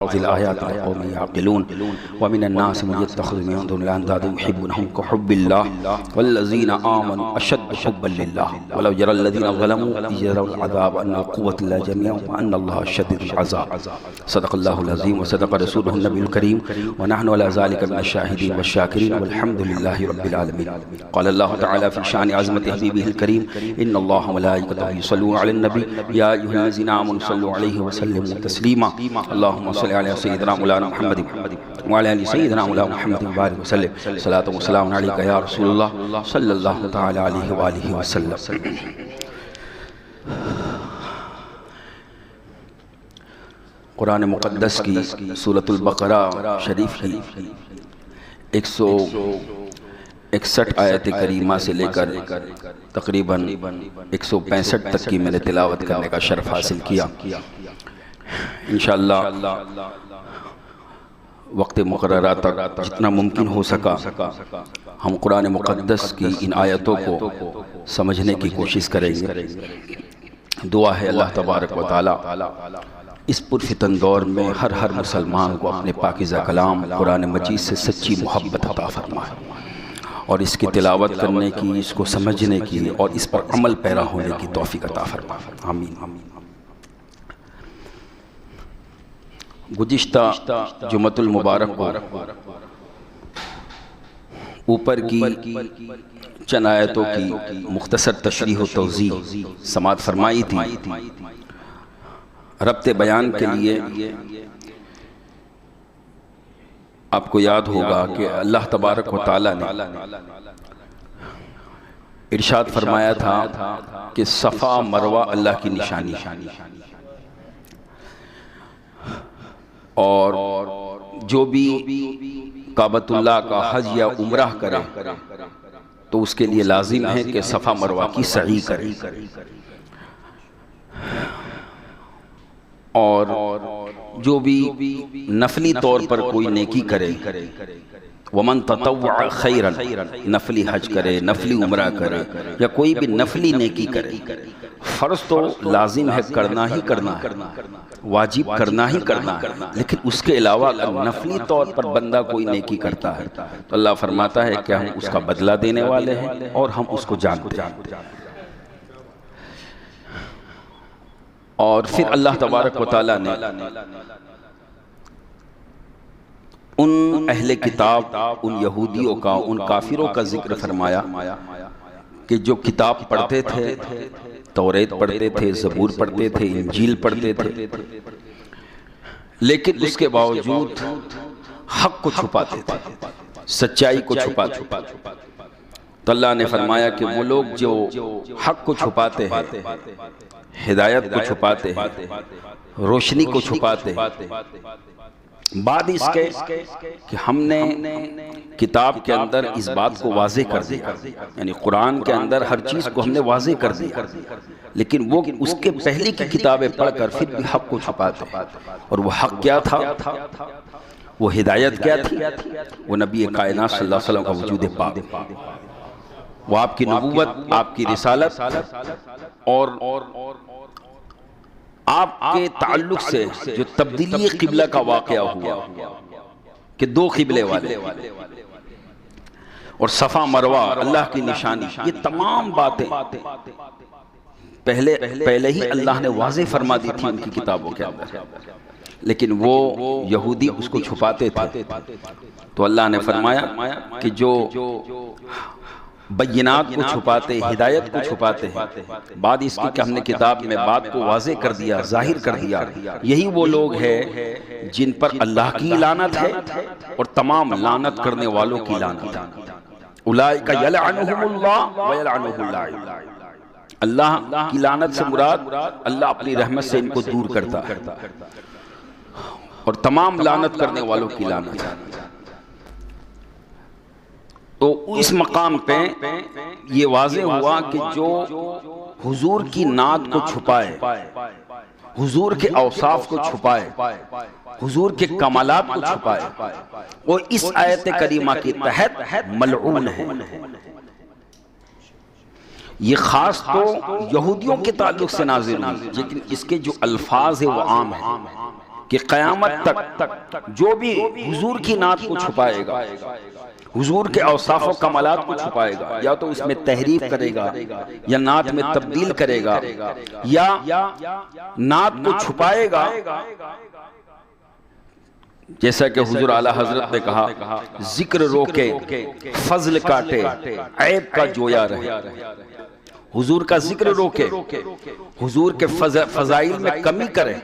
الآيات لقوم يعقلون ومن الناس من يتخذ من دون الله أندادا يحبونهم كحب الله والذين آمنوا أشد حبا لله ولو يرى الذين ظلموا إذ يروا العذاب أن القوة لله جميعا وأن الله شديد العذاب. صدق الله العظيم وصدق رسوله النبي الكريم ونحن على ذلك من الشاهدين والشاكرين والحمد لله رب العالمين. قال الله تعالى في شأن عظمة حبيبه الكريم إن الله وملائكته يصلون على النبي يا أيها الذين آمنوا صلوا عليه وسلموا تسليما. اللهم صل على سيدنا مولانا محمد وعلى آل سيدنا مولانا محمد وبارك وسلم. صلاة وسلام عليك يا رسول الله صلی اللہ تعالی علیہ وآلہ وسلم. قرآن مقدس کی سورۃ البقرہ شریف کی 161 آیت کریمہ سے لے کر تقریباً 165 تک کی میں نے تلاوت کرنے کا شرف حاصل کیا. انشاءاللہ وقت مقررہ تک جتنا ممکن ہو سکا ہم قرآن مقدس کی ان آیتوں کو سمجھنے کی کوشش کریں گے. دعا ہے اللہ تبارک و تعالی اس پرفتن دور میں ہر مسلمان کو اپنے پاکیزہ کلام قرآن مجید سے سچی محبت عطا فرمائے اور اس کی تلاوت کرنے کی، اس کو سمجھنے کی اور اس پر عمل پیرا ہونے کی توفیق عطا فرمائے. آمین. گزشتہ جمعۃ المبارک کو اوپر کی چند آیتوں کی مختصر تشریح و توضیح سماعت فرمائی تھی. ربط بیان کے لیے آپ کو یاد ہوگا کہ اللہ تبارک و تعالی نے ارشاد فرمایا تھا کہ صفا مروہ اللہ کی نشانی اور جو بھی کعبۃ اللہ کا حج یا عمرہ کرے تو اس کے لیے لازم ہے کہ صفا مروہ کی سعی کرے. اور جو بھی نفلی طور پر کوئی نیکی کرے ومن تطوع خیرا، نفلی حج کرے، نفلی عمرہ کرے یا کوئی بھی نفلی نیکی کرے، فرض تو لازم ہے کرنا ہی کرنا ہے، واجب کرنا ہی کرنا ہے، لیکن اس کے علاوہ اگر نفلی طور پر بندہ کوئی نیکی کرتا ہے تو اللہ فرماتا ہے کہ ہم اس کا بدلہ دینے والے ہیں اور ہم اس کو جانتے ہیں. اور پھر اللہ تبارک و تعالیٰ نے ان اہل کتاب، ان یہودیوں کا، ان کافروں کا ذکر فرمایا کہ جو کتاب پڑھتے تھے، توریت پڑھتے تھے، زبور پڑھتے تھے، انجیل پڑھتے تھے، لیکن اس کے باوجود حق کو چھپاتے تھے، سچائی کو چھپاتے تھے. تو اللہ نے فرمایا کہ وہ لوگ جو حق کو چھپاتے ہیں، ہدایت کو چھپاتے ہیں، روشنی کو چھپاتے ہیں، بعد اس کے کہ ہم نے کتاب کے اندر اس بات کو واضح کر دیا، یعنی قرآن کے اندر ہر چیز کو ہم نے واضح کر دیا، لیکن وہ اس کے پہلے کی کتابیں پڑھ کر پھر بھی حق کو چھپاتے ہیں. اور وہ حق کیا تھا، وہ ہدایت کیا تھی، وہ نبی کائنات صلی اللہ علیہ وسلم کا وجود پاک، وہ آپ کی نبوت، آپ کی رسالت اور آپ کے تعلق سے جو تبدیلی قبلہ کا واقعہ ہوا کہ دو قبلے والے اور صفا مروہ اللہ کی نشانی، یہ تمام باتیں پہلے ہی اللہ نے واضح فرما دی تھی ان کی کتابوں کے اندر، لیکن وہ یہودی اس کو چھپاتے تھے. تو اللہ نے فرمایا کہ جو بینات کو چھپاتے، ہدایت کو چھپاتے ہیں، بعد اس کی کہ ہم نے کتاب میں بات کو واضح کر دیا، ظاہر کر دیا، یہی وہ لوگ ہیں جن پر اللہ کی لعنت ہے اور تمام لعنت کرنے والوں کی لعنت ہے. اولئک یلعنہم اللہ ویلعنہم اللاعن. اللہ کی لعنت سے مراد اللہ اپنی رحمت سے ان کو دور کرتا ہے اور تمام لعنت کرنے والوں کی لعنت ہے. تو اس مقام پہ یہ واضح ہوا کہ جو حضور کی نعت کو چھپائے، حضور کے اوصاف کو چھپائے، حضور کے کمالات کو چھپائے، وہ اس آیت کریمہ کے تحت ملعون ہے. یہ خاص تو یہودیوں کے تعلق سے نازل ہوئی، لیکن اس کے جو الفاظ ہیں وہ عام ہیں. کہ قیامت تک جو بھی حضور کی نعت کو چھپائے گا، حضور کے اوصاف و کمالات کو چھپائے گا، یا تو اس میں تحریف کرے گا یا نعت میں تبدیل کرے گا، یا نعت کو چھپائے گا، جیسا کہ حضور اعلیٰ حضرت نے کہا ذکر روکے فضل کاٹے عیب کا جویا رہے، حضور کا ذکر روکے، حضور کے فضائل میں کمی کرے،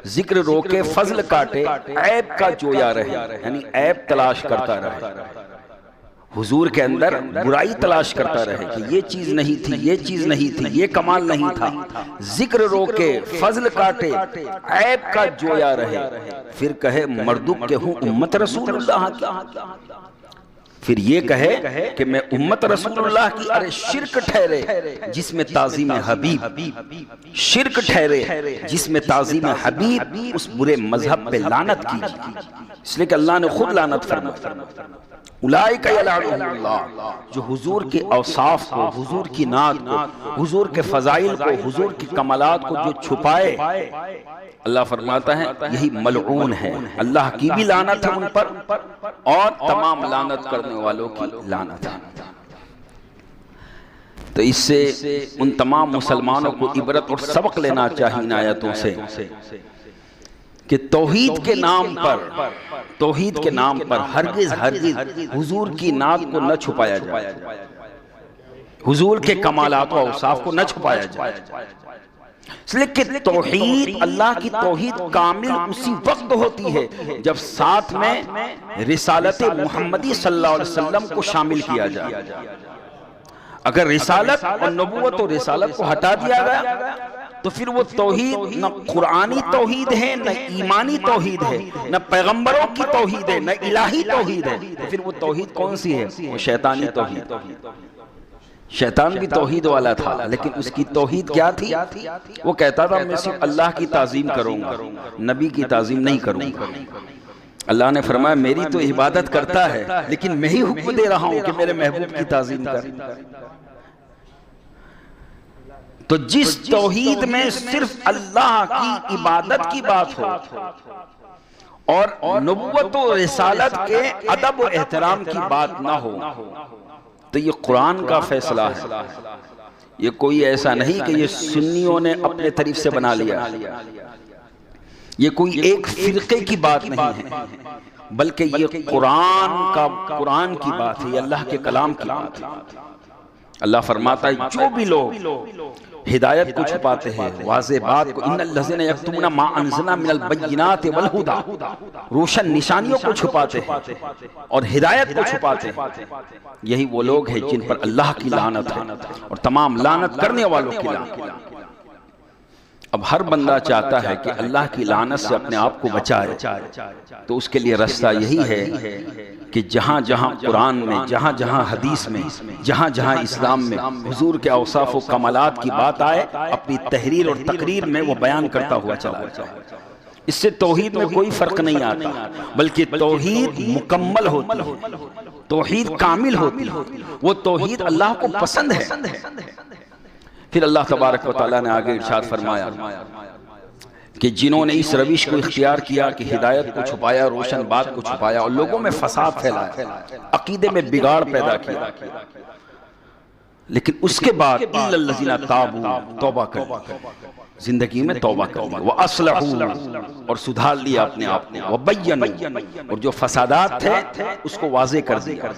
ذکر روکے فضل کاٹے عیب کا جویا رہے، یعنی عیب تلاش کرتا رہے، حضور کے اندر برائی تلاش کرتا رہے کہ یہ چیز نہیں تھی، یہ چیز نہیں تھی، یہ کمال نہیں تھا، ذکر روکے فضل کاٹے عیب کا جویا رہے، پھر کہے مردک کے ہوں امت رسول اللہ کی، پھر یہ کہے کہ میں امت رسول اللہ کی، ارے شرک ٹھہرے جس میں تعظیم حبیب، شرک ٹھہرے جس میں تعظیم حبیب، اس برے مذہب پہ لعنت کیجیے، اس لیے کہ اللہ نے خود لعنت فرمایا اولئک یلعنہم اللہ، جو حضور کے اوصاف کو، حضور کی نعت کو، حضور کے فضائل کو، حضور کے کمالات کو جو چھپائے، اللہ فرماتا ہے یہی ملعون ہے، اللہ کی بھی لعنت ہے ان پر اور تمام لعنت کرنے والوں کی لعنت ہے۔ تو اس سے ان تمام مسلمانوں کو عبرت اور سبق لینا چاہیے ان آیتوں سے کہ توحید کے نام پر، توحید کے نام پر ہرگز حضور کی نعت کو نہ چھپایا جائے، حضور کے کمالات و اوصاف کو نہ چھپایا جائے، اس لیے کہ توحید، اللہ کی توحید کامل اسی وقت ہوتی ہے جب ساتھ میں رسالت محمدی صلی اللہ علیہ وسلم کو شامل کیا جائے۔ اگر رسالت اور نبوت و رسالت کو ہٹا دیا گیا تو پھر وہ توحید نہ قرآنی توحید ہے، نہ ایمانی توحید ہے، نہ پیغمبروں کی توحید ہے، نہ الہی توحید ہے، تو پھر وہ توحید کون سی ہے؟ وہ شیطانی توحید۔ شیطان بھی توحید والا تھا، لیکن اس کی توحید کیا تھی؟ وہ کہتا تھا میں صرف اللہ کی تعظیم کروں گا، نبی کی تعظیم نہیں کروں گا۔ اللہ نے فرمایا میری تو عبادت کرتا ہے، لیکن میں ہی حکم دے رہا ہوں کہ میرے محبوب کی تعظیم کر۔ تو جس توحید میں صرف اللہ کی عبادت کی بات ہو اور نبوت و رسالت کے ادب و احترام کی بات نہ ہو تو یہ قرآن کا فیصلہ ہے، یہ کوئی ایسا نہیں کہ یہ سنیوں نے اپنے طریق سے بنا لیا، یہ کوئی ایک فرقے کی بات نہیں ہے، بلکہ یہ قرآن کی بات ہے، یہ اللہ کے کلام کی بات ہے۔ اللہ فرماتا ہے جو بھی لوگ ہدایت کو چھپاتے ہیں، واضح بات کو، ان الذین یکتمون ما انزلنا من البینات والہدی، روشن نشانیوں کو چھپاتے ہیں اور ہدایت کو چھپاتے ہیں، یہی وہ لوگ ہیں جن پر اللہ کی لعنت ہے اور تمام لعنت کرنے والوں کی لعنت۔ اب ہر بندہ چاہتا ہے کہ اللہ کی لعنت سے اپنے آپ کو بچائے، تو اس کے لیے راستہ یہی ہے کہ جہاں جہاں قرآن میں، جہاں جہاں حدیث میں، جہاں جہاں اسلام میں حضور کے اوصاف و کمالات کی بات آئے، اپنی تحریر اور تقریر میں وہ بیان کرتا ہوا چلا جائے۔ اس سے توحید میں کوئی فرق نہیں آتا، بلکہ توحید مکمل ہوتی ہے، توحید کامل ہوتی ہے، وہ توحید اللہ کو پسند ہے۔ پھر اللہ تبارک و تعالیٰ نے آگے ارشاد فرمایا کہ جنہوں نے اس روش کو اختیار کیا کہ ہدایت کو چھپایا، روشن بات کو چھپایا اور لوگوں میں فساد پھیلایا، عقیدے میں بگاڑ پیدا کیا، لیکن اس کے بعد اِلَّا الَّذِينَ تَابُوا، توبہ کر، زندگی میں توبہ کر، وَأَصْلَحُوا، اور سدھار لیا اپنے آپ کو، وَبَيَّنُوا، اور جو فسادات تھے اس کو واضح کر دیا،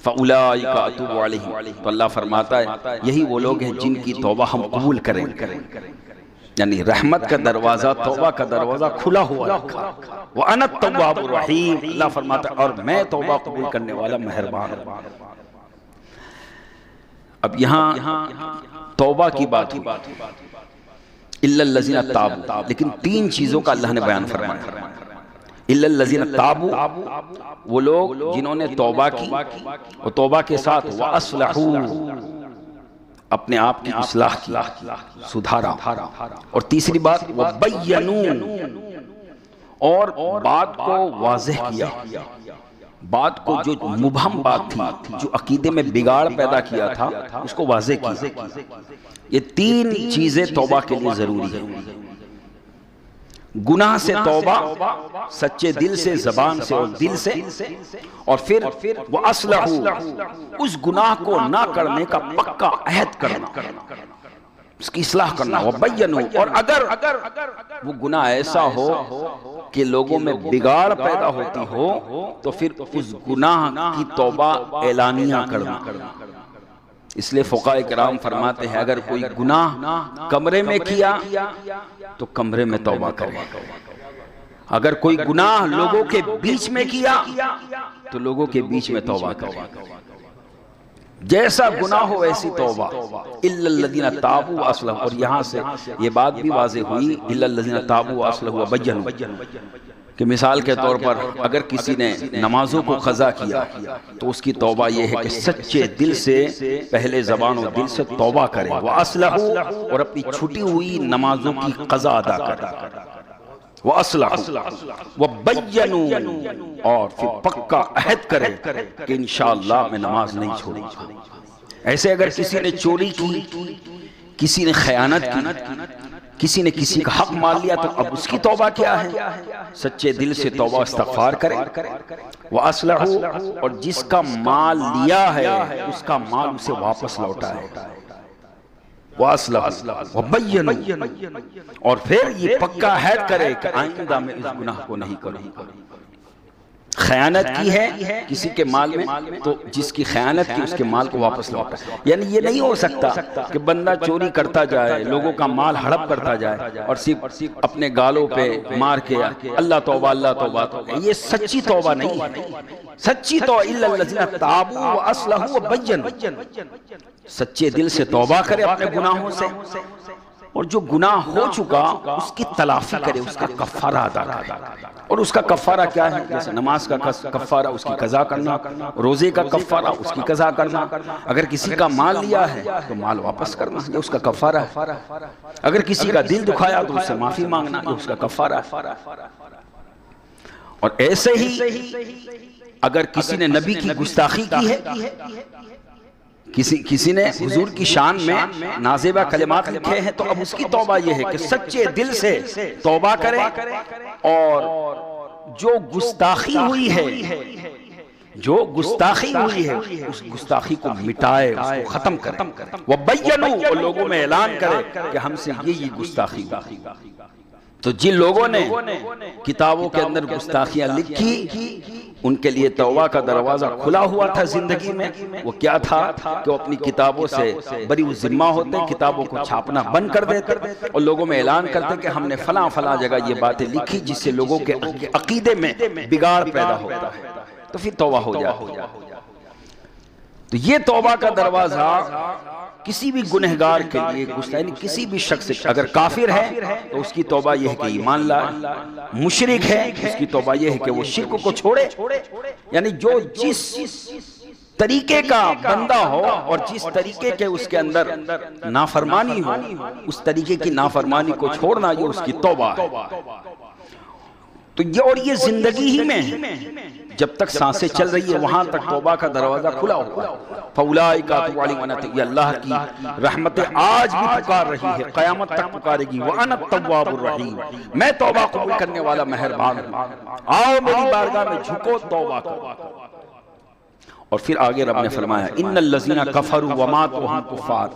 فَأُولَئِكَ أَتُوبُ عَلَيْهِمْ، تو اللہ فرماتا ہے یہی وہ لوگ ہیں جن کی توبہ ہم قبول کریں گے، یعنی رحمت کا دروازہ، توبہ کا دروازہ کھلا ہوا رکھا، وَأَنَا التَّوَّابُ الرَّحِيمُ، اللہ فرماتا ہے اور میں توبہ قبول کرنے والا مہربان ہوں۔ اب یہاں توبہ کی بات ہوئی، إِلَّا الَّذِينَ تَابُوا، لیکن تین چیزوں کا اللہ نے بیان فرمایا۔ إِلَّا الَّذِينَ تَابُوا، وہ لوگ جنہوں نے توبہ کی اور توبہ کے ساتھ وَأَصْلَحُوا، اپنے آپ کی اصلاح کی، سدھارا، اور تیسری بات وَبَيَّنُوا، اور بات کو واضح کیا، بات کو جو مبہم بات تھی، جو عقیدے میں بگاڑ پیدا کیا تھا، اس کو واضح کیا۔ یہ تین چیزیں توبہ کے لیے ضروری ہیں۔ گناہ سے توبہ سچے دل سے، زبان سے اور دل سے، اور پھر وَأَصْلَحُوا اس گناہ کو نہ کرنے کا پکا عہد کرنا، اس کی اصلاح کرنا، وَبَيَّنُوا اور اگر وہ گناہ ایسا ہو کہ لوگوں میں بگاڑ پیدا ہوتی ہو تو پھر اس گناہ کی توبہ اعلانیہ کرنا۔ اس لئے فقہاء کرام فرماتے ہیں اگر کوئی گناہ کمرے میں کیا تو کمرے میں توبہ کرے، اگر کوئی گناہ لوگوں کے بیچ میں کیا تو لوگوں کے بیچ میں توبہ کرے، جیسا گناہ ہو ایسی توبہ، اِلَّا الَّذِينَ تَابُوا وَأَصْلَحُوا، اور یہاں سے یہ بات بھی واضح ہوئی اِلَّا الَّذِينَ تَابُوا وَأَصْلَحُوا وَبَيَّنُوا، کہ مثال کے طور پر اگر کسی نے نمازوں کو قضا کیا تو اس کی توبہ یہ ہے کہ سچے دل سے پہلے زبان و دل سے توبہ کرے، وَأَصْلَحُوا اور اپنی چھٹی ہوئی نمازوں کی قضا ادا کرے، وَأَصْلَحُوا وَبَيَّنُوا اور پھر پکا عہد کرے کہ انشاءاللہ میں نماز نہیں چھوڑوں گا۔ ایسے اگر کسی نے چوری کی، کسی نے خیانت کی، کسی نے کسی کا حق مان لیا تو اب اس کی توبہ کیا ہے؟ سچے دل سے توبہ استغفار کرے، وَأَصْلَحُوا اور جس کا مال لیا ہے اس کا مال اسے واپس لوٹا ہے، وَأَصْلَحُوا وَبَيَّنُوا اور پھر یہ پکا عہد کرے کہ آئندہ میں اس گناہ کو نہیں کروں گا۔ خیانت کی ہے کسی کے مال میں تو جس کی خیانت کی اس کے مال کو واپس لوٹا، یعنی یہ نہیں ہو سکتا کہ بندہ چوری کرتا جائے، لوگوں کا مال ہڑپ کرتا جائے اور صرف اپنے گالوں پہ مار کے اللہ توبہ اللہ توبہ، یہ سچی توبہ نہیں ہے۔ سچی توبہ اِلَّا الَّذِينَ تَابُوا وَأَصْلَحُوا وَبَيَّنُوا، سچے دل سے توبہ کرے اپنے گناہوں سے، اور جو گناہ ہو چکا اس کی تلافی کرے، اس کا کفارہ ادا کرے۔ اور اس کا کفارہ کیا ہے؟ جیسے نماز کا کفارہ اس کی قضا کرنا، روزے کا کفارہ اس کی قضا کرنا، اگر کسی کا مال لیا ہے تو مال واپس کرنا، یہ اس کا کفارہ ہے، اگر کسی کا دل دکھایا تو اس سے معافی مانگنا، یہ اس کا کفارہ ہے۔ اور ایسے ہی اگر کسی نے نبی کی گستاخی کی ہے، کسی نے حضور کی شان میں نازیبہ کلمات لکھے ہیں تو اب اس کی توبہ یہ ہے کہ سچے دل سے توبہ کرے اور جو گستاخی ہوئی ہے اس گستاخی کو مٹائے، اس کو ختم کرے، وَبَيَّنُوا اور لوگوں میں اعلان کرے کہ ہم سے یہ گستاخی ہوئی۔ تو جن لوگوں نے کتابوں کے اندر گستاخیاں لکھی ان کے لیے توبہ کا دروازہ کھلا ہوا تھا زندگی میں، وہ کیا تھا کہ وہ اپنی کتابوں سے بری ذمہ ہوتے، کتابوں کو چھاپنا بند کر دیتے اور لوگوں میں اعلان کرتے کہ ہم نے فلاں فلاں جگہ یہ باتیں لکھی جس سے لوگوں کے عقیدے میں بگاڑ پیدا ہوتا ہے، تو پھر توبہ ہو جائے۔ تو یہ توبہ کا دروازہ کسی بھی گنہگار کے لیے، یعنی کسی بھی شخص، اگر کافر ہے تو اس کی توبہ یہ ہے کہ ایمان لائے، مشرک ہے اس کی توبہ یہ ہے کہ وہ شرک کو چھوڑے، یعنی جو جس طریقے کا بندہ ہو اور جس طریقے کے اس کے اندر نافرمانی ہو اس طریقے کی نافرمانی کو چھوڑنا یہ اس کی توبہ ہے۔ تو یہ اور یہ زندگی ہی میں جب تک سانسیں چل رہی ہے وہاں تک توبہ کا دروازہ کھلا ہوا ہے۔ فَأُولَٰئِکَ أَتُوبُ عَلَیْہِم، یہ اللہ کی رحمتیں آج بھی پکار رہی ہے، قیامت تک پکارے گی، وَأَنَا التَّوَّابُ الرَّحِيمُ، میں توبہ قبول کرنے والا مہربان ہوں، آؤ میری بارگاہ میں جھکو توبہ کرو۔ اور پھر آگے رب نے فرمایا ان الذین کفروا وماتوا وہم کفار،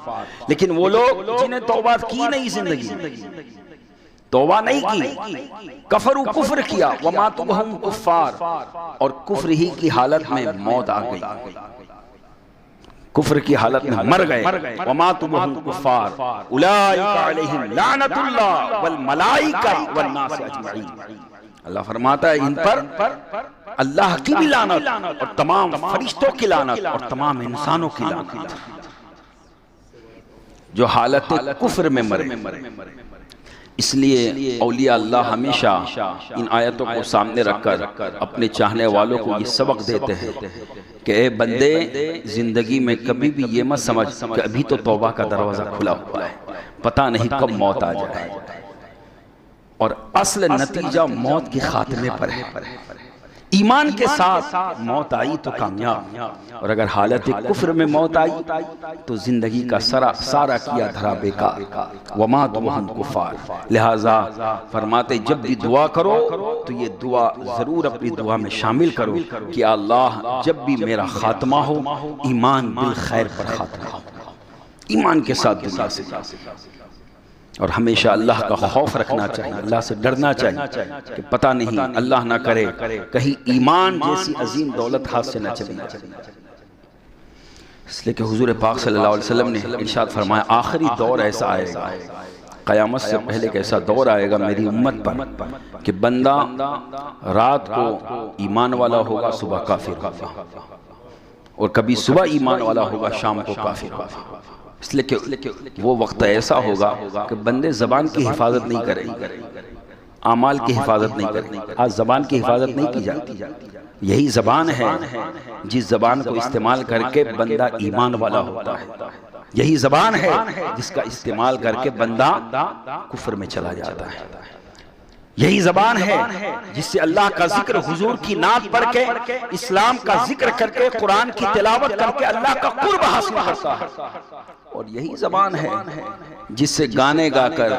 لیکن وہ لوگ جنہیں توبہ کی نہیں زندگی توبہ نہیں کی، کفروا کفر کیا، وماتوا وہم کفار اور کفر ہی کی حالت میں موت آ گئی، کفر کی حالت میں مر گئے، وماتوا وہم کفار اولئک علیہم لعنت اللہ والملائکہ والناس اجمعین۔ اللہ فرماتا ہے ان پر اللہ کی بھی لعنت اور تمام فرشتوں کی لعنت اور تمام انسانوں کی لعنت جو حالت کفر میں مرے۔ اس لیے اولیاء اللہ ہمیشہ ان آیتوں کو سامنے رکھ کر اپنے چاہنے والوں کو یہ سبق دیتے ہیں کہ اے بندے زندگی میں کبھی بھی یہ مت سمجھ کہ ابھی تو توبہ کا دروازہ کھلا ہوا ہے، پتہ نہیں کب موت آ جائے، اور اصل نتیجہ موت کے خاتمے پر ہے۔ ایمان کے ساتھ موت آئی تو کامیاب، اور اگر حالت کفر میں موت آئی تو زندگی کا سارا کیا دھرا بیکار، وَمَاتُوا وَهُمْ كُفَّارٌ۔ لہٰذا فرماتے جب بھی دعا کرو تو یہ دعا ضرور اپنی دعا میں شامل کرو کہ اللہ جب بھی میرا خاتمہ ہو ایمان بالخیر پر خاتمہ ہو، ایمان کے ساتھ دنیا سے۔ اور ہمیشہ اللہ کا خوف رکھنا چاہیے، اللہ سے ڈرنا چاہیے کہ پتہ نہیں اللہ نہ کرے کہیں ایمان جیسی عظیم دولت ہاتھ سے نہ چلی جائے۔ اس لئے کہ حضور پاک صلی اللہ علیہ وسلم نے ارشاد فرمایا آخری دور ایسا آئے گا، قیامت سے پہلے ایک ایسا دور آئے گا میری امت پر کہ بندہ رات کو ایمان والا ہوگا صبح کافر ہوگا، اور کبھی صبح ایمان والا ہوگا شام کو کافر ہوگا۔ اس لئے کہ وہ وقت ایسا ہوگا کہ بندے زبان کی حفاظت نہیں کریں گے، اعمال کی حفاظت نہیں کریں گے۔ آج زبان کی حفاظت نہیں کی جاتی، یہی زبان ہے جس زبان کو استعمال کر کے بندہ ایمان والا ہوتا ہے، یہی زبان ہے جس کا استعمال کر کے بندہ کفر میں چلا جاتا ہے، یہی زبان ہے جس سے اللہ کا ذکر حضور کی نعت پڑھ کے اسلام کا ذکر کر کے قرآن کی تلاوت کر کے اللہ کا قرب حاصل کرتا ہے، اور یہی زبان ہے جس سے گانے گا کر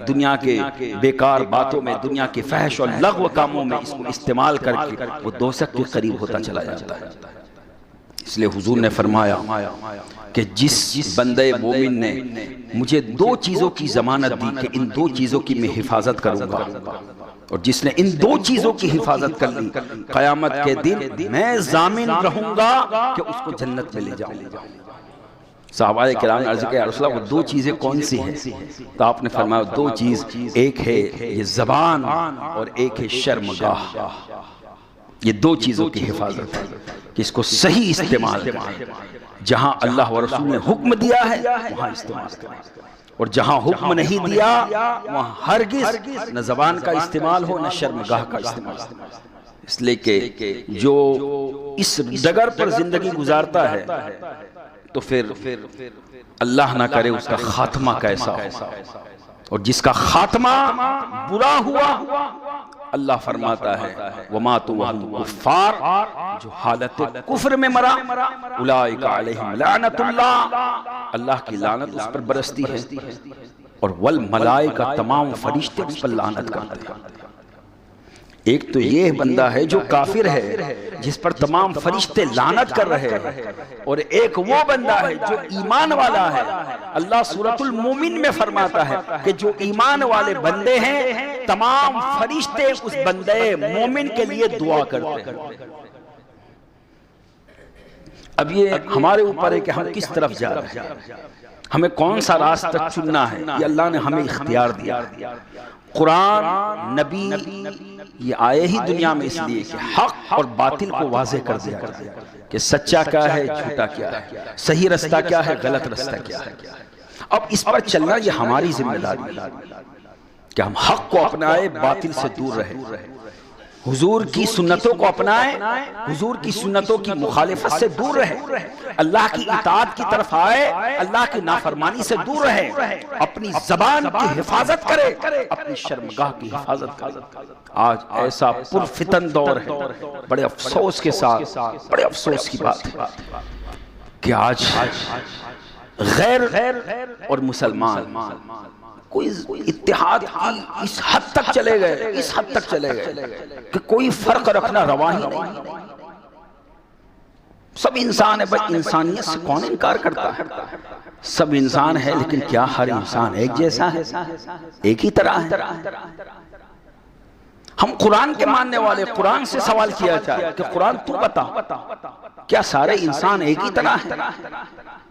دنیا کے بیکار باتوں میں، دنیا کے فحش اور لغو کاموں میں اس کو استعمال کر کے وہ دوزخ کے قریب ہوتا چلا جاتا ہے۔ اس لئے حضور نے فرمایا کہ جس بندے مومن نے مجھے دو چیزوں کی ضمانت دی کہ ان دو چیزوں کی میں حفاظت کروں گا، اور جس نے ان دو چیزوں کی حفاظت کر لی قیامت کے دن میں ضامن رہوں گا کہ اس کو جنت میں لے جاؤں گا۔ صحابہ کرام نے عرض کیا یا رسول اللہ وہ دو چیزیں کون سی ہیں؟ تو آپ نے فرمایا دو چیز، ایک ہے یہ زبان اور ایک ہے شرمگاہ، یہ دو چیزوں کی حفاظت ہے کہ اس کو صحیح استعمال کریں، جہاں اللہ و رسول نے حکم دیا ہے وہاں استعمال کریں، اور جہاں حکم نہیں دیا وہاں ہرگز نہ زبان کا استعمال ہو نہ شرمگاہ کا استعمال۔ اس لئے کہ جو اس ڈگر پر زندگی گزارتا ہے تو پھر اللہ نہ کرے اس کا خاتمہ کیسا ہو، اور جس کا خاتمہ برا ہوا اللہ فرماتا ہے وَمَاتُوا وَهُمْ كُفَّارٌ، جو حالت کفر میں مرا اولئک علیہم لعنت اللہ، اللہ کی لعنت اس پر برستی ہے، اور والملائکہ تمام فرشتے اس پر لعنت کرتے ہیں۔ ایک تو یہ بندہ ہے جو کافر ہے جس پر تمام فرشتے لعنت کر رہے ہیں، اور ایک وہ بندہ ہے جو ایمان والا ہے۔ اللہ سورۃ المومن میں فرماتا ہے کہ جو ایمان والے بندے ہیں تمام فرشتے اس بندے مومن کے لیے دعا کرتے ہیں۔ اب یہ ہمارے اوپر ہے کہ ہم کس طرف جا رہے ہیں، ہمیں کون سا راستہ چننا ہے، یہ اللہ نے ہمیں اختیار دیا۔ قرآن نبی یہ آئے ہی دنیا میں اس لیے کہ حق اور باطل کو واضح کر دیا کہ سچا کیا ہے جھوٹا کیا ہے، صحیح رستہ کیا ہے غلط رستہ کیا ہے۔ اب اس پر چلنا یہ ہماری ذمہ داری ہے کہ ہم حق کو اپنائے باطل سے دور رہے، حضور کی سنتوں کو اپنائیں، حضور کی سنتوں کی مخالفت سے دور رہے، اللہ کی اطاعت کی طرف آئے، اللہ کی نافرمانی سے دور رہے، اپنی زبان کی حفاظت کرے، اپنی شرمگاہ کی حفاظت کرے۔ آج ایسا پرفتن دور ہے، بڑے افسوس کے ساتھ، بڑے افسوس کی بات ہے کہ آج غیر اور مسلمان کوئی اتحاد اس حد تک چلے گئے کہ کوئی فرق رکھنا روا ہی نہیں۔ سب انسان ہے، بس انسانیت سے کون انکار کرتا ہے؟ سب انسان ہے، لیکن کیا ہر انسان ایک جیسا ہے، ایک ہی طرح ہے؟ ہم قرآن کے ماننے والے، قرآن سے سوال کیا جائے کہ قرآن تو بتا کیا سارے انسان ایک ہی طرح ہے؟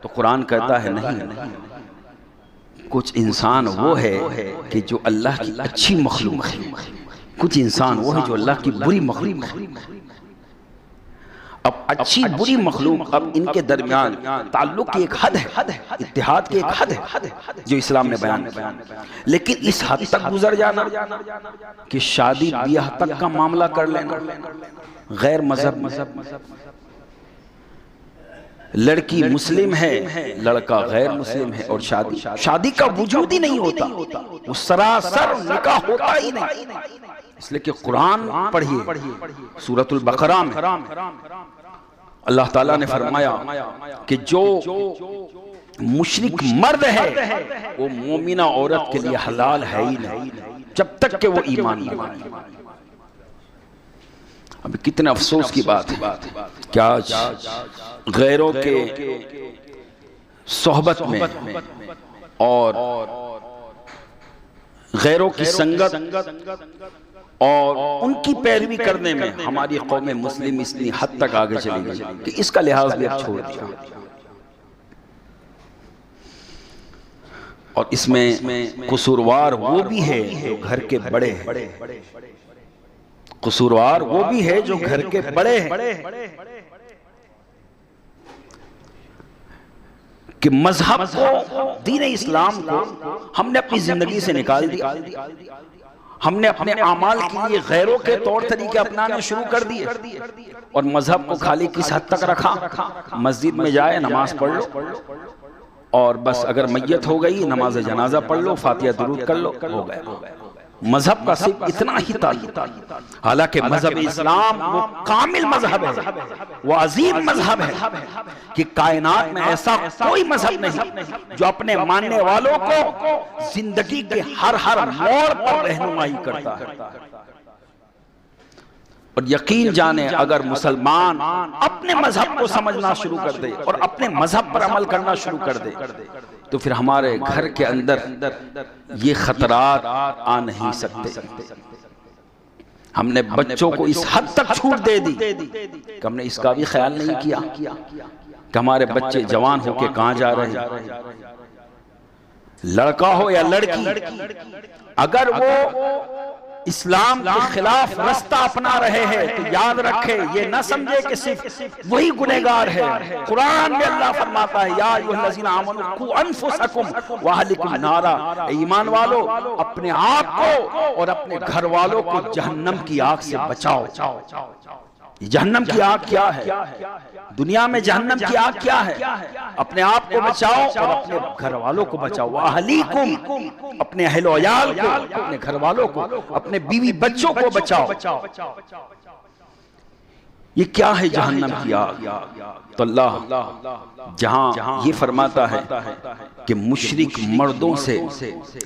تو قرآن کہتا ہے نہیں، کچھ انسان وہ ہے کہ جو اللہ کی اچھی مخلوق ہے، کچھ انسان وہ ہے جو اللہ کی بری مخلوق ہے۔ اب اچھی بری مخلوق، اب ان کے درمیان تعلق کی ایک حد ہے، اتحاد کی ایک حد ہے جو اسلام نے بیان کیا، لیکن اس حد تک گزر جانا کہ شادی بیاہ تک کا معاملہ کر لینا، غیر مذہب لڑکی مسلم ہے، لڑکا غیر مسلم ہے، اور شادی کا وجود ہی نہیں ہوتا، وہ سراسر نکاح ہوتا ہی نہیں۔ اس لیے کہ قرآن پڑھیے سورۃ البقرہ میں اللہ تعالیٰ نے فرمایا کہ جو مشرک مرد ہے وہ مومنہ عورت کے لیے حلال ہے ہی نہیں جب تک کہ وہ ایمان نہ لائے۔ اب کتنے افسوس کی بات ہے کہ آج غیروں کے صحبت میں اور غیروں کی سنگت اور ان کی پیروی کرنے میں ہماری قوم مسلم اتنی حد تک آگے چلی گئی کہ اس کا لحاظ بھی اب چھوڑ دیا، اور اس میں قصوروار وہ بھی ہے جو گھر کے بڑے ہیں، قصوروار وہ بھی ہے جو گھر کے بڑے ہیں کہ مذہب کو، دین اسلام کو ہم نے اپنی زندگی سے نکال دیا، ہم نے اپنے اعمال کے لیے غیروں کے طور طریقے اپنانا شروع کر دیے، اور مذہب کو خالی کس حد تک رکھا، مسجد میں جائے نماز پڑھ لو اور بس اگر میت ہو گئی نماز جنازہ پڑھ لو، فاتحہ درود کر لو، ہو گیا۔ مذہب کا صرف اتنا ہی تعلق، حالانکہ مذہب اسلام وہ کامل مذہب ہے، وہ عظیم مذہب ہے کہ کائنات میں ایسا کوئی مذہب نہیں جو اپنے ماننے والوں کو زندگی کے ہر موڑ پر رہنمائی کرتا ہے۔ اور یقین جانیں اگر مسلمان اپنے مذہب کو سمجھنا شروع کر دے اور اپنے مذہب پر عمل کرنا شروع کر دے تو پھر ہمارے گھر کے اندر یہ خطرات آ نہیں سکتے۔ ہم نے بچوں کو اس حد تک چھوٹ دے دی کہ ہم نے اس کا بھی خیال نہیں کیا کہ ہمارے بچے جوان ہو کے کہاں جا رہے ہیں، لڑکا ہو یا لڑکی، اگر وہ اسلام کے خلاف رستہ اپنا رہے ہیں تو یاد رکھے، یہ نہ سمجھے کہ صرف وہی گنہگار ہے۔ قرآن میں اللہ فرماتا ہے یا ایھا الذین آمنوا قوا انفسکم واہلکم نارا، ایمان والو اپنے آپ کو اور اپنے گھر والوں کو جہنم کی آگ سے بچاؤ۔ جہنم کی آگ کیا ہے؟ دنیا میں جہنم کی آگ کیا ہے؟ اپنے آپ کو بچاؤ اور اپنے گھر والوں کو بچاؤ، اہلیکم، اپنے اہل و عیال کو، اپنے گھر والوں کو، اپنے بیوی بچوں کو بچاؤ۔ یہ کیا ہے جہنم کی آگ؟ تو اللہ جہاں یہ فرماتا ہے کہ مشرک مردوں سے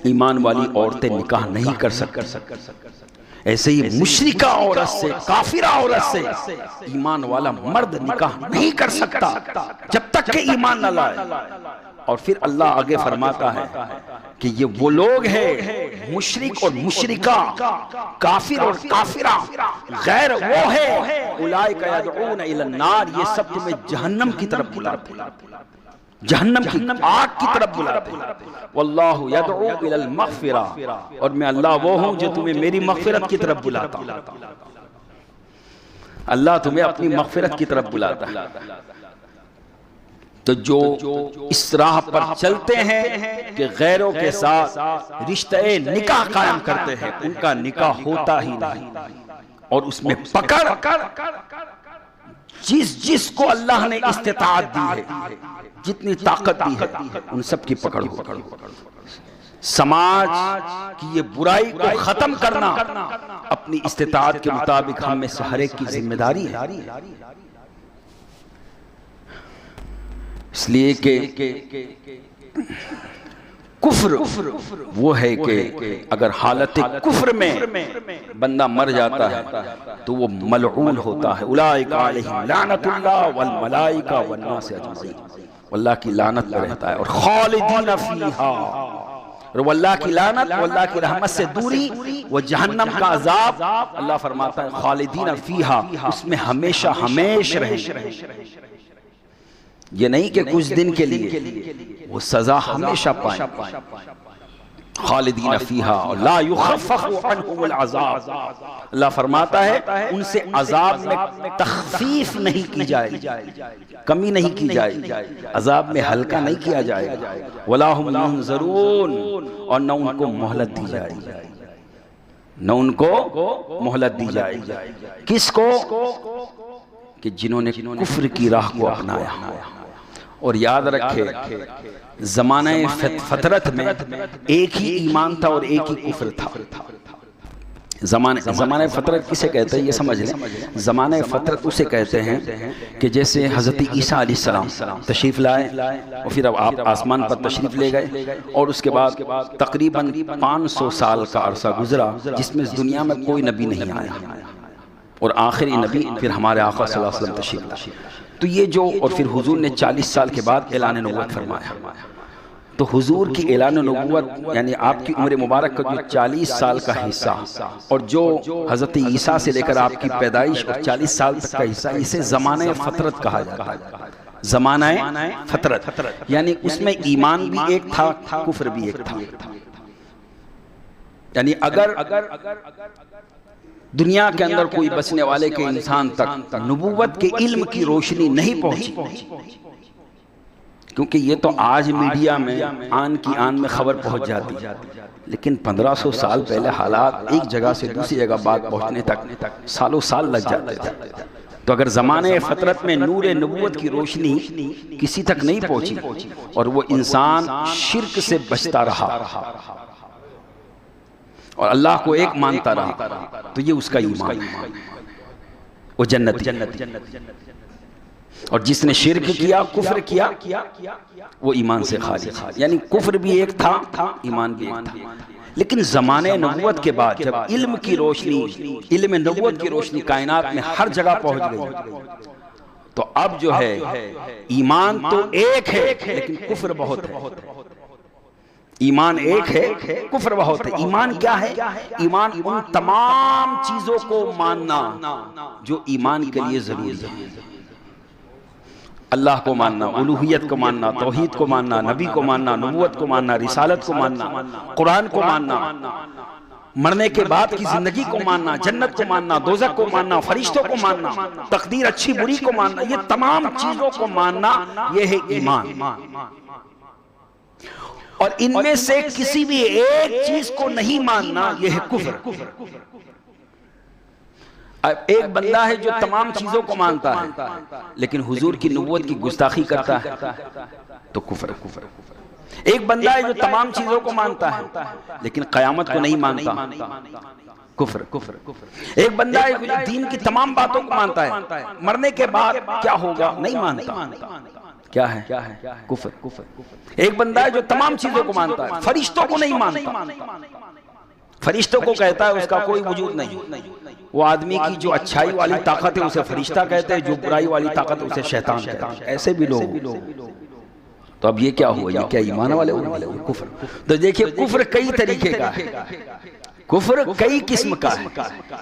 ایمان والی عورتیں نکاح نہیں کر سکتی، ایسے ہی مشرکہ عورت سے، کافرہ عورت سے ایمان والا مرد نکاح نہیں کر سکتا جب تک کہ ایمان نہ لائے۔ اور پھر اللہ آگے فرماتا ہے کہ یہ وہ لوگ ہیں مشرک اور مشرکہ، کافر اور کافرہ، غیر وہ ہے اولئک یدعون الی النار، یہ سب تمہیں جہنم کی طرف بلاتے ہیں، جہنم کی آگ کی طرف بلاتے ہیں۔ واللہ یدعو الی المغفرہ، اور میں اللہ وہ ہوں جو تمہیں میری مغفرت کی طرف بلاتا ہوں۔ اللہ تمہیں اپنی مغفرت کی طرف بلاتا ہے۔ تو جو اس راہ پر چلتے ہیں کہ غیروں کے ساتھ رشتہ نکاح قائم کرتے ہیں، ان کا نکاح ہوتا ہی نہیں، اور اس میں پکڑ جس کو اللہ نے استطاعت دی ہے، جتنی طاقت دی ہے، ان سب کی پکڑ ہو۔ سماج کی یہ برائی کو ختم کرنا اپنی استطاعت کے مطابق ہم میں سے ہر ایک کی ذمہ داری ہے۔ اس لیے کہ کفر وہ ہے کہ اگر حالت کفر میں بندہ مر جاتا ہے تو وہ ملعون ہوتا ہے۔ اولئک علیہم لعنت اللہ والملائکہ والناس اجمعین، اللہ کی لعنت میں رہتا ہے، اور خالدین فیہا، اور اللہ کی لعنت و اللہ کی رحمت سے دوری، وہ جہنم کا عذاب، اللہ فرماتا ہے خالدین فیہا، اس میں ہمیشہ ہمیش رہیں۔ یہ نہیں کہ کچھ دن کے لیے، وہ سزا ہمیشہ پائیں، خالدین فیہا لا یخفف عنہم العذاب، اللہ فرماتا ہے ان سے عذاب میں تخفیف نہیں کی جائے گی، کمی نہیں کی جائے گی، عذاب میں ہلکا نہیں کیا جائے گا، ولا ہم ینظرون، اور نہ ان کو مہلت دی جائے گی، نہ ان کو مہلت دی جائے گی۔ کس کو؟ کہ جنہوں نے کفر کی راہ کو اپنایا۔ اور یاد رکھے زمانہ فطرت میں ایک ہی ایمان تھا اور ایک ہی کفر تھا، زمانہ فترت کسے کہتے ہیں یہ سمجھ لیں. زمانہ فترت اسے کہتے ہیں کہ جیسے حضرت عیسیٰ علیہ السلام تشریف لائے اور پھر اب آپ آسمان پر تشریف لے گئے اور اس کے بعد تقریباً 500 سال کا عرصہ گزرا جس میں اس دنیا میں کوئی نبی نہیں آیا اور آخری نبی پھر ہمارے آقا صلی اللہ علیہ وسلم تشریف لائے. تو یہ جو اور پھر حضور نے 40 سال کے بعد اعلان نبوت فرمایا. تو حضور کی اعلان نبوت یعنی آپ کی عمر مبارک کا جو 40 سال کا حصہ اور جو حضرت عیسیٰ سے لے کر آپ کی پیدائش اور 40 سال تک کا حصہ اسے زمانہ فترت کہا جاتا ہے. زمانہ فترت یعنی اس میں ایمان بھی ایک تھا کفر بھی ایک تھا. یعنی اگر دنیا کے اندر کوئی بسنے والے کے انسان تک نبوت کے علم کی روشنی نہیں پہنچی، کیونکہ یہ تو آج میڈیا میں آن کی آن میں خبر پہنچ جاتی، لیکن 1500 سال پہلے حالات ایک جگہ سے دوسری جگہ بات پہنچنے تک سالوں سال لگ جاتے تھے. تو اگر زمانے فترت میں نور نبوت کی روشنی کسی تک نہیں پہنچی اور وہ انسان شرک سے بچتا رہا اور اللہ کو ایک مانتا رہا تو یہ اس کا ایمان ہے، وہ جنتی. اور جس نے شرک کیا کفر کیا وہ ایمان سے خالی. یعنی کفر بھی ایک تھا ایمان بھی ایک تھا. لیکن زمانے نبوت کے بعد جب علم کی روشنی علم نبوت کی روشنی کائنات میں ہر جگہ پہنچ گئی تو اب جو ہے ایمان تو ایک ہے لیکن کفر بہت ہے. ایمان ایک ہے کفر بہت ہے. ایمان کیا ہے؟ ایمان ان تمام چیزوں کو ماننا جو ایمان کے لیے ضروری ہے. اللہ کو ماننا، الوہیت کو ماننا، توحید کو ماننا، نبی کو ماننا، نبوت کو ماننا، رسالت کو ماننا، قرآن کو ماننا، مرنے کے بعد کی زندگی کو ماننا، جنت کو ماننا، دوزخ کو ماننا، فرشتوں کو ماننا، تقدیر اچھی بری کو ماننا، یہ تمام چیزوں کو ماننا یہ ہے ایمان. اور ان میں سے کسی بھی ایک چیز کو نہیں ماننا یہ ہے کفر. اب ایک بندہ ہے جو تمام چیزوں کو مانتا ہے لیکن حضور کی نبوت کی گستاخی کرتا ہے تو کفر. ایک بندہ ہے جو تمام چیزوں کو مانتا ہے لیکن قیامت کو نہیں مانتا، کفر. ایک بندہ ہے جو دین کی تمام باتوں کو مانتا ہے، مرنے کے بعد کیا ہوگا نہیں مانتا، کیا ہے کفر. ایک بندہ ہے جو تمام چیزوں کو مانتا ہے، فرشتوں کو نہیں مانتا، فرشتوں کو کہتا ہے اس کا کوئی وجود نہیں. وہ آدمی کی جو اچھائی والی طاقت ہے اسے فرشتہ کہتے ہیں، جو برائی والی طاقت ہے اسے شیطان کہتے ہیں. ایسے بھی لوگ. تو اب یہ کیا ہوا؟ یہ کیا ایمان والے ہوئے؟ کفر. تو دیکھیں کفر کئی طریقے کا ہے، کفر کئی قسم کا ہے.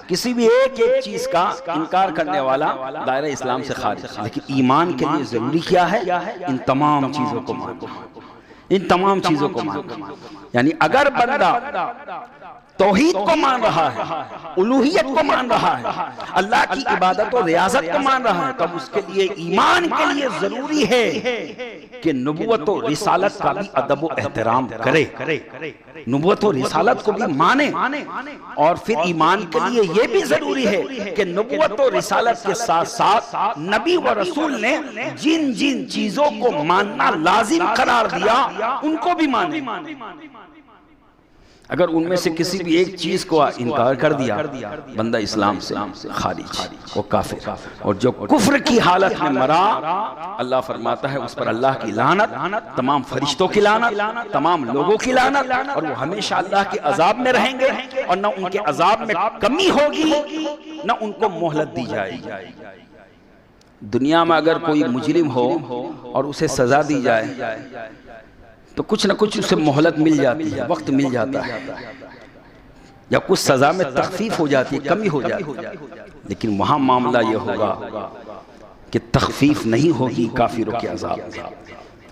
کسی بھی ایک چیز کا انکار کرنے والا دائرہ اسلام سے خارج ہے. لیکن ایمان کے لیے ضروری کیا ہے؟ ان تمام چیزوں کو ماننا، ان تمام چیزوں کو ماننا. یعنی اگر بندہ توحید کو مان رہا ہے، الوہیت کو مان رہا ہے، اللہ کی عبادت و ریاضت کو مان رہا ہے، تب اس کے لیے ایمان کے لیے ضروری ہے کہ نبوت و رسالت کا بھی ادب و احترام کرے، نبوت و رسالت کو بھی مانے. اور پھر ایمان کے لیے یہ بھی ضروری ہے کہ نبوت و رسالت کے ساتھ ساتھ نبی و رسول نے جن جن چیزوں کو ماننا لازم قرار دیا ان کو بھی مانے. اگر ان میں سے کسی بھی ایک چیز کو انکار کر دیا بندہ اسلام سے خارج، وہ کافر. اور جو کفر کی حالت میں مرا اللہ فرماتا ہے اس پر اللہ کی لعنت، تمام فرشتوں کی لعنت، تمام لوگوں کی لعنت، اور وہ ہمیشہ اللہ کے عذاب میں رہیں گے اور نہ ان کے عذاب میں کمی ہوگی نہ ان کو مہلت دی جائے گی. دنیا میں اگر کوئی مجرم ہو اور اسے سزا دی جائے تو کچھ نہ کچھ اسے مہلت مل جاتی ہے، وقت مل جاتا ہے، یا کچھ سزا میں تخفیف ہو جاتی ہے، کمی ہو جاتی ہے. لیکن وہاں معاملہ یہ ہوگا کہ تخفیف نہیں ہوگی کافروں کے عذاب میں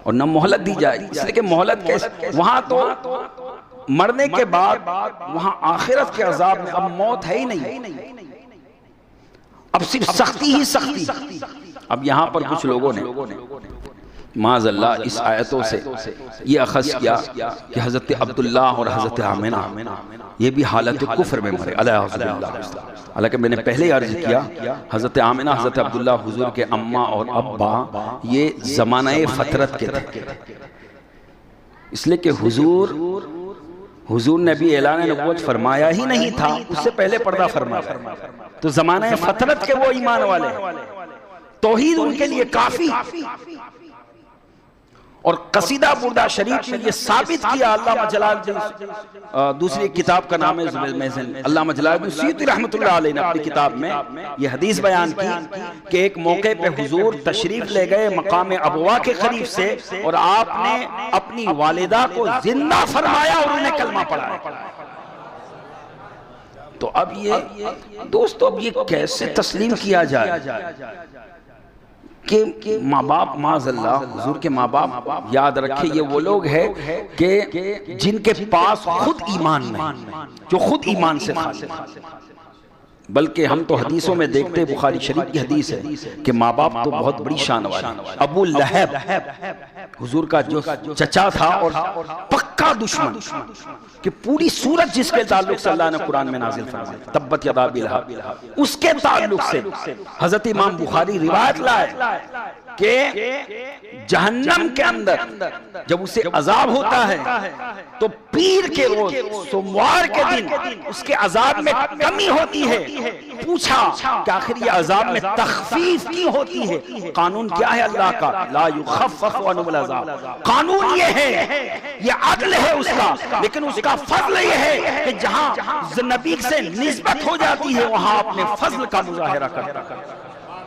اور نہ مہلت دی جائے گی. اس لیے کہ مہلت کیسے؟ وہاں تو مرنے کے بعد وہاں آخرت کے عذاب میں اب موت ہے ہی نہیں، اب صرف سختی ہی سختی. اب یہاں پر کچھ لوگوں نے معاذ اللہ اس آیتوں سے یہ اخذ کیا کہ حضرت عبداللہ اور حضرت آمنہ یہ بھی حالت کفر میں مرے علیہ اللہ. حالانکہ میں نے پہلے ہی عرض کیا حضرت آمنہ حضرت عبداللہ حضور کے اماں اور ابا یہ زمانہ فترت کے تھے، اس لیے کہ حضور نے بھی اعلان نبوت فرمایا ہی نہیں تھا، اس سے پہلے پردہ فرمایا، تو زمانہ فترت کے وہ ایمان والے ہیں، توحید ان کے لیے کافی۔ اور قصیدہ بردہ شریف میں یہ ثابت کیا، علامہ جلال الدین، دوسری کتاب کا نام ہے علامہ جلال الدین سیوطی رحمۃ اللہ علیہ نے اپنی کتاب میں یہ حدیث بیان کی کہ ایک موقع پہ حضور تشریف لے گئے مقام ابوا کے قریب سے، اور آپ نے اپنی والدہ کو زندہ فرمایا اور انہیں کلمہ پڑھایا۔ تو اب یہ دوستو، اب یہ کیسے تسلیم کیا جائے کہ ماں باپ معاذ اللہ، حضور کے ماں باپ یاد رکھے یہ وہ لوگ ہیں کہ جن کے پاس خود ایمان نہیں، جو خود ایمان سے خالی، بلکہ ہم تو حدیثوں میں دیکھتے، بخاری شریف کی حدیث ہے کہ ماں باپ تو بہت بڑی شان والے۔ ابو لہب حضور کا جو چچا تھا اور پکا دشمن، کہ پوری سورت جس کے تعلق سے اللہ نے قرآن میں نازل فرمائی، تبت یدا ابی لہب، اس کے تعلق سے حضرت امام بخاری روایت لائے کہ جہنم کے اندر جب اسے عذاب ہوتا ہے تو پیر کے روز، سوموار کے دن اس کے عذاب میں کمی ہوتی ہے۔ پوچھا کہ آخر یہ عذاب میں تخفیف کی ہوتی ہے؟ قانون کیا ہے اللہ کا؟ لا یخفف عنہم العذاب، قانون یہ ہے، یہ عدل ہے اس کا، لیکن اس کا فضل یہ ہے کہ جہاں نبی سے نسبت ہو جاتی ہے وہاں اپنے فضل کا مظاہرہ کرتا ہے،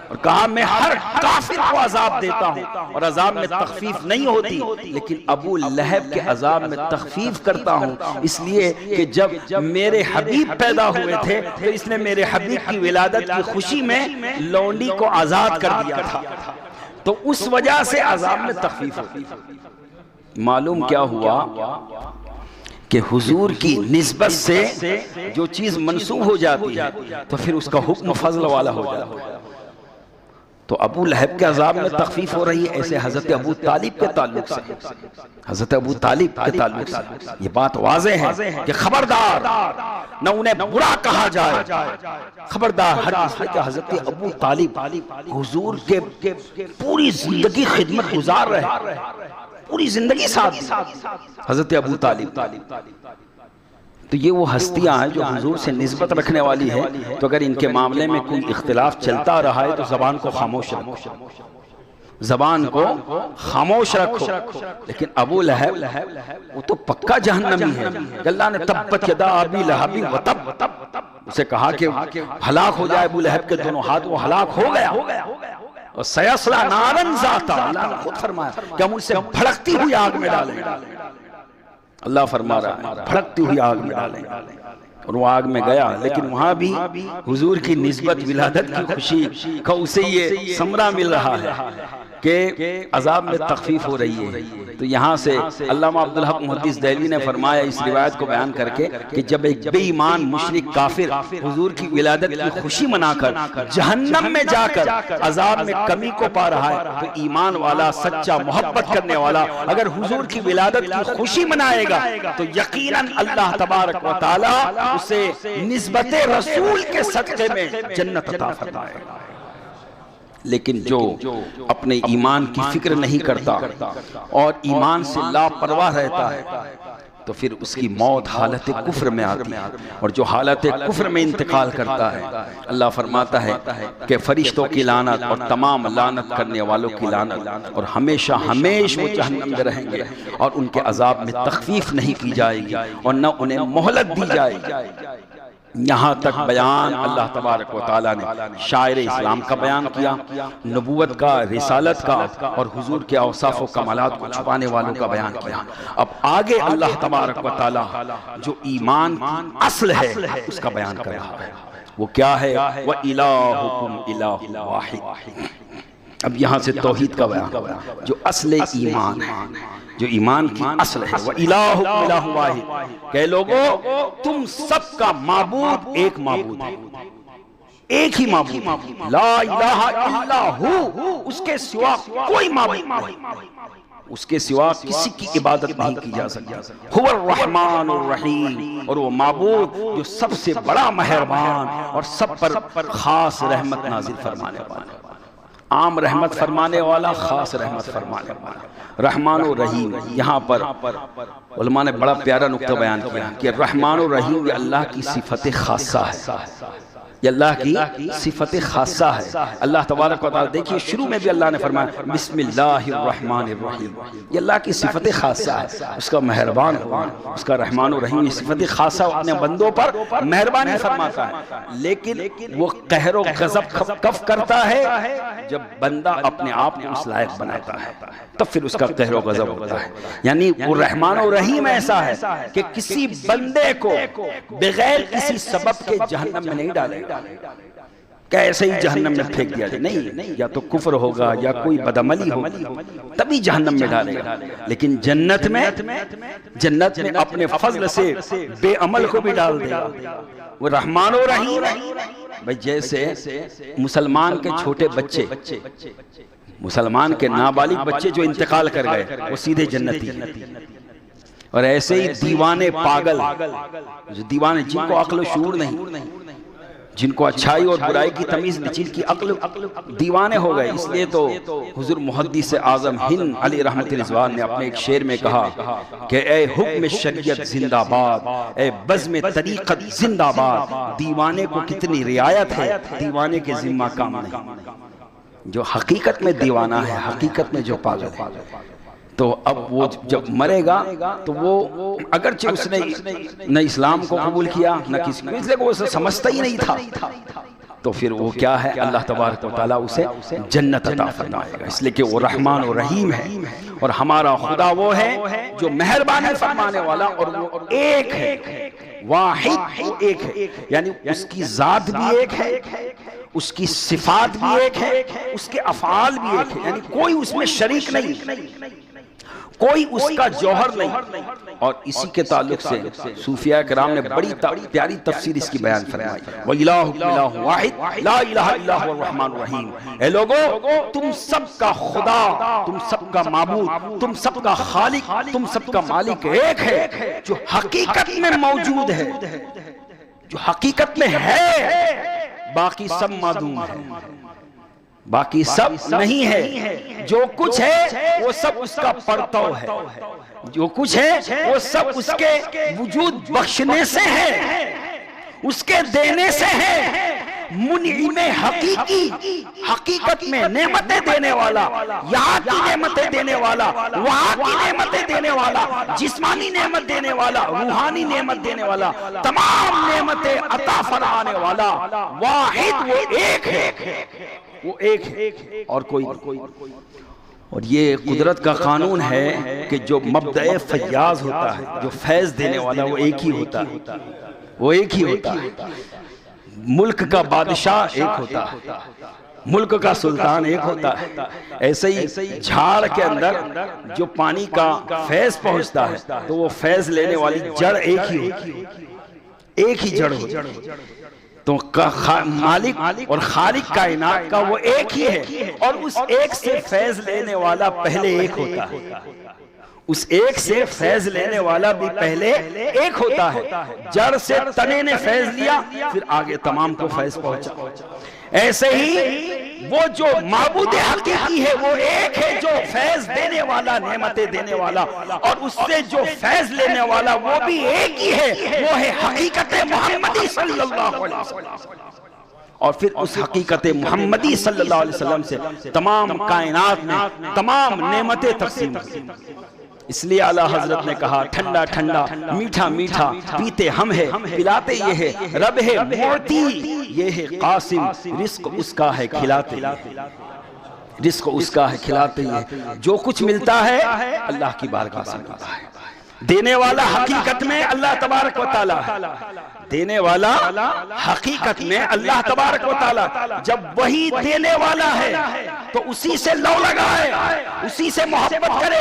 اور کہا میں ہر کافر کو عذاب دیتا ہوں اور عذاب میں تخفیف نہیں ہوتی، لیکن ابو لہب کے عذاب میں تخفیف کرتا ہوں، اس لیے کہ جب میرے حبیب پیدا ہوئے تھے تو اس نے میرے حبیب کی ولادت کی خوشی میں لونڈی کو آزاد کر دیا تھا، تو اس وجہ سے عذاب میں تخفیف ہوتی۔ معلوم کیا ہوا کہ حضور کی نسبت سے جو چیز منسوب ہو جاتی ہے تو پھر اس کا حکم فضل والا ہو جاتا ہے۔ تو ابو لہب کے عذاب میں تخفیف ہو رہی ہے، ایسے حضرت ابو طالب کے تعلق سے، حضرت ابو طالب کے تعلق سے یہ بات واضح ہے کہ خبردار نہ انہیں برا کہا جائے، خبردار ہر اس کہ حضرت ابو طالب حضور کے پوری زندگی خدمت گزار رہے، پوری زندگی ساتھ حضرت ابو طالب۔ تو یہ وہ ہستیاں ہیں جو حضور سے نسبت رکھنے والی ہے، تو اگر ان کے معاملے میں کوئی اختلاف چلتا رہا ہے تو زبان کو خاموش رکھو، زبان کو خاموش رکھو۔ لیکن ابو لہب وہ تو پکا جہنمی ہے، اللہ نے تبت یدا ابی لہب وتب، اسے کہا کہ ہلاک ہو جائے ابو لہب کے دونوں ہاتھ، وہ ہلاک ہو گیا، اور سیصلی نارا ذاتا، اللہ نے خود فرمایا کہ ہم اسے بھڑکتی ہوئی آگ میں ڈالیں گے، اللہ فرما رہا ہے بھڑکتی ہوئی آگ میں ڈالیں گے، اور وہ آگ میں گیا، لیکن وہاں بھی حضور کی نسبت ولادت کی خوشی کا اسے یہ ثمرہ مل رہا ہے کہ عذاب میں تخفیف ہو رہی ہے۔ تو یہاں سے علامہ عبدالحق محدث دہلوی نے فرمایا اس روایت کو بیان کر کے کہ جب ایک بے ایمان مشرک کافر حضور کی ولادت کی خوشی منا کر جہنم میں جا کر عذاب میں کمی کو پا رہا ہے، تو ایمان والا، سچا، محبت کرنے والا اگر حضور کی ولادت کی خوشی منائے گا تو یقیناً اللہ تبارک و تعالی اسے نسبت رسول کے صدقے میں جنت عطا فرمائے گا۔ لیکن جو اپنے ایمان کی فکر نہیں کرتا اور ایمان سے لاپرواہ رہتا ہے تو پھر اس کی موت حالت کفر میں آتی ہے، اور جو حالت کفر میں انتقال کرتا ہے اللہ فرماتا ہے کہ فرشتوں کی لعنت اور تمام لعنت کرنے والوں کی لعنت، اور ہمیشہ ہمیشہ وہ جہنم میں رہیں گے اور ان کے عذاب میں تخفیف نہیں کی جائے گی اور نہ انہیں مہلت دی جائے گی۔ یہاں تک بیان اللہ تبارک و تعالیٰ نے شاعر اسلام کا بیان کیا، نبوت کا، رسالت کا، اور حضور کے اوصاف و کمالات کو چھپانے والوں کا بیان کیا۔ اب آگے اللہ تبارک و تعالیٰ جو ایمان کی اصل ہے اس کا بیان کر رہا ہے، وہ کیا ہے؟ وَإِلَٰهُكُمْ إِلَٰهٌ وَاحِدٌ۔ اب یہاں سے توحید کا بیان، جو اصل ایمان ہے، جو ایمان کی اصل ہے، وَإِلَٰهُكُمْ إِلَٰهٌ وَاحِدٌ، کہ لوگو تم سب کا معبود ایک معبود ہے، ایک ہی معبود، لا الہ الا ہو، اس کے سوا کوئی معبود نہیں، اس کے سوا کسی کی عبادت نہیں کی جا سکتی، هو الرحمن الرحیم، اور وہ معبود جو سب سے بڑا مہربان اور سب پر خاص رحمت نازل فرمانے والا۔ عام رحمت فرمانے والا، خاص رحمت فرمانے والا، رحمان و رحیم۔ یہاں پر علماء نے بڑا پیارا نقطہ بیان کیا کہ رحمان و رحیم یہ اللہ کی صفت خاصہ ہے، یہ اللہ کی صفت خاصہ ہے۔ اللہ تبارک و تعالیٰ دیکھیے شروع میں بھی اللہ نے فرمایا بسم اللہ الرحمن الرحیم، یہ اللہ کی صفت خاصہ ہے، اس کا مہربان ہونا، اس کا رحمان و رحیم، یہ صفت خاصہ اپنے بندوں پر مہربانی فرماتا ہے۔ لیکن وہ قہر و غضب کب کرتا ہے؟ جب بندہ اپنے آپ کو اس لائق بناتا ہے تب پھر اس کا قہر و غضب ہوتا ہے۔ یعنی وہ رحمان و رحیم ایسا ہے کہ کسی بندے کو بغیر کسی سبب کے جہنم میں نہیں ڈالے گا کہ ایسے ہی جہنم میں پھینک دیا جائے، نہیں، یا تو کفر ہوگا یا کوئی بدعملی ہوگی تبھی جہنم میں ڈالے گا۔ لیکن جنت میں اپنے فضل سے بے عمل کو بھی ڈال دے گا۔ وہ رحمان و رحیم ہے۔ بھئی جیسے مسلمان کے چھوٹے بچے، مسلمان کے نابالغ بچے جو انتقال کر گئے وہ سیدھے جنتی ہیں، اور ایسے ہی دیوانے پاگل، جو دیوانے جن کو عقل و شعور نہیں، جن کو اچھائی اور برائی کی تمیز نہیں، جن کی عقل دیوانے ہو گئے۔ اس لیے تو حضور محدث اعظم ہند علی رحمت رضوان نے اپنے ایک شعر میں کہا کہ اے حکم شریعت زندہ باد، اے بزم طریقت زندہ باد، دیوانے کو کتنی رعایت ہے، دیوانے کے ذمہ کام نہیں۔ جو حقیقت میں دیوانہ ہے، حقیقت میں جو پاگل ہے، تو اب وہ جب مرے گا تو وہ اگرچہ اس نے نہ اسلام کو قبول کیا نہ کسی کو، اس لیے وہ اسے سمجھتا ہی نہیں تھا، تو پھر وہ کیا ہے، اللہ تبارک و تعالیٰ اسے جنت عطا فرمائے گا، اس لیے کہ وہ رحمان و رحیم ہے۔ اور ہمارا خدا وہ ہے جو مہربانی فرمانے والا، اور وہ ایک ہے، واحد، وہ ایک ہے، یعنی اس کی ذات بھی ایک ہے، اس کی صفات بھی ایک ہے، اس کے افعال بھی ایک ہے، یعنی کوئی اس میں شریک نہیں، کوئی اس کا جوہر نہیں۔ اور اسی کے تعلق سے صوفیاء کرام نے بڑی پیاری تفسیر اس کی بیان فرمائی، وَإِلَٰهُكُمْ إِلَٰهٌ وَاحِدٌ لَا إِلَٰهَ إِلَّا هُوَ الرَّحْمَٰنُ الرَّحِيمُ۔ اے لوگو، تم سب کا خدا، تم سب کا معبود، تم سب کا خالق، تم سب کا مالک ایک ہے، جو حقیقت میں موجود ہے، جو حقیقت میں ہے، باقی سب معدوم ہے، باقی سب نہیں ہے۔ جو کچھ ہے وہ سب اس کا پرتو ہے، جو کچھ ہے وہ سب اس کے وجود بخشنے سے ہے، اس کے دینے سے ہے۔ منعم حقیقی، حقیقت میں نعمتیں دینے والا، یہاں کی نعمتیں دینے والا، وہاں کی نعمتیں دینے والا، جسمانی نعمت دینے والا، روحانی نعمت دینے والا، تمام نعمتیں عطا فرمانے والا واحد وہ ایک ہے، وہ ایک ہے اور کوئی۔ اور یہ قدرت کا قانون ہے کہ جو مبدأ فیاض ہوتا ہے، جو فیض دینے والا، وہ ایک ہی ہوتا ہے، وہ ایک ہی ہوتا ہے۔ ملک کا بادشاہ ایک ہوتا ہے، ملک کا سلطان ایک ہوتا ہے۔ ایسے ہی جھاڑ کے اندر جو پانی کا فیض پہنچتا ہے تو وہ فیض لینے والی جڑ ایک ہی ہوتی ہے، ایک ہی جڑ ہوتی ہے۔ تو مالک اور خالق کائنات کا وہ ایک ہی ہے، اور اس ایک سے فیض لینے والا پہلے ایک ہوتا ہے، اس ایک سے فیض لینے والا بھی پہلے ایک ہوتا ہے۔ جڑ سے تنے نے فیض لیا، پھر آگے تمام کو فیض پہنچا۔ ایسے ہی وہ جو معبود حقیقی ہے وہ ایک ہے، جو فیض دینے والا، نعمتیں دینے والا، اور اس سے جو فیض لینے والا وہ بھی ایک ہی ہے، وہ ہے حقیقت محمدی صلی اللہ علیہ وسلم۔ اور پھر اس حقیقت محمدی صلی اللہ علیہ وسلم سے تمام کائنات میں تمام نعمتیں تقسیم ہوئی۔ اس لیے اعلیٰ حضرت نے کہا ٹھنڈا ٹھنڈا میٹھا میٹھا پیتے ہم ہے، پلاتے یہ ہے رب ہے معطی، یہ ہے قاسم، رزق اس کا ہے کھلاتے، رزق اس کا ہے کھلاتے یہ، جو کچھ ملتا ہے اللہ کی بارگاہ سے ملتا ہے۔ دینے والا حقیقت میں اللہ تبارک و تعالیٰ ہے، دینے والا حقیقت میں اللہ تبارک و تعالیٰ۔ جب وہی دینے والا ہے تو اسی سے لو لگائے، اسی سے محبت کرے،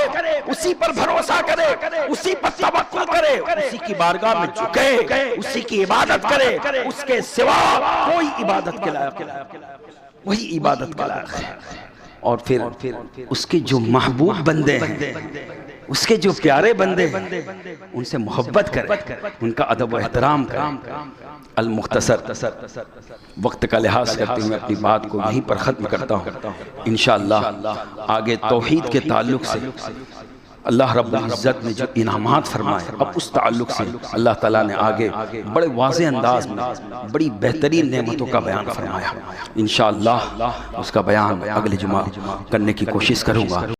اسی پر بھروسہ کرے، اسی پر توکل کرے، اسی کی بارگاہ میں جھکے، اسی کی عبادت کرے، اس کے سوا کوئی عبادت کے لائق نہیں، وہی عبادت کے لائق ہے۔ اور پھر اس کے جو محبوب بندے ہیں اس کے جو پیارے بندے ہیں ان سے محبت کریں، ان کا ادب و احترام کریں۔ المختصر وقت کا لحاظ کرتے ہوئے اپنی بات کو یہیں پر ختم کرتا ہوں۔ انشاءاللہ آگے توحید کے تعلق سے اللہ رب العزت نے جو انعامات فرمائے، اب اس تعلق سے اللہ تعالیٰ نے آگے بڑے واضح انداز میں بڑی بہترین نعمتوں کا بیان فرمایا۔ انشاءاللہ اس کا بیان اگلے جمعہ کرنے کی کوشش کروں گا۔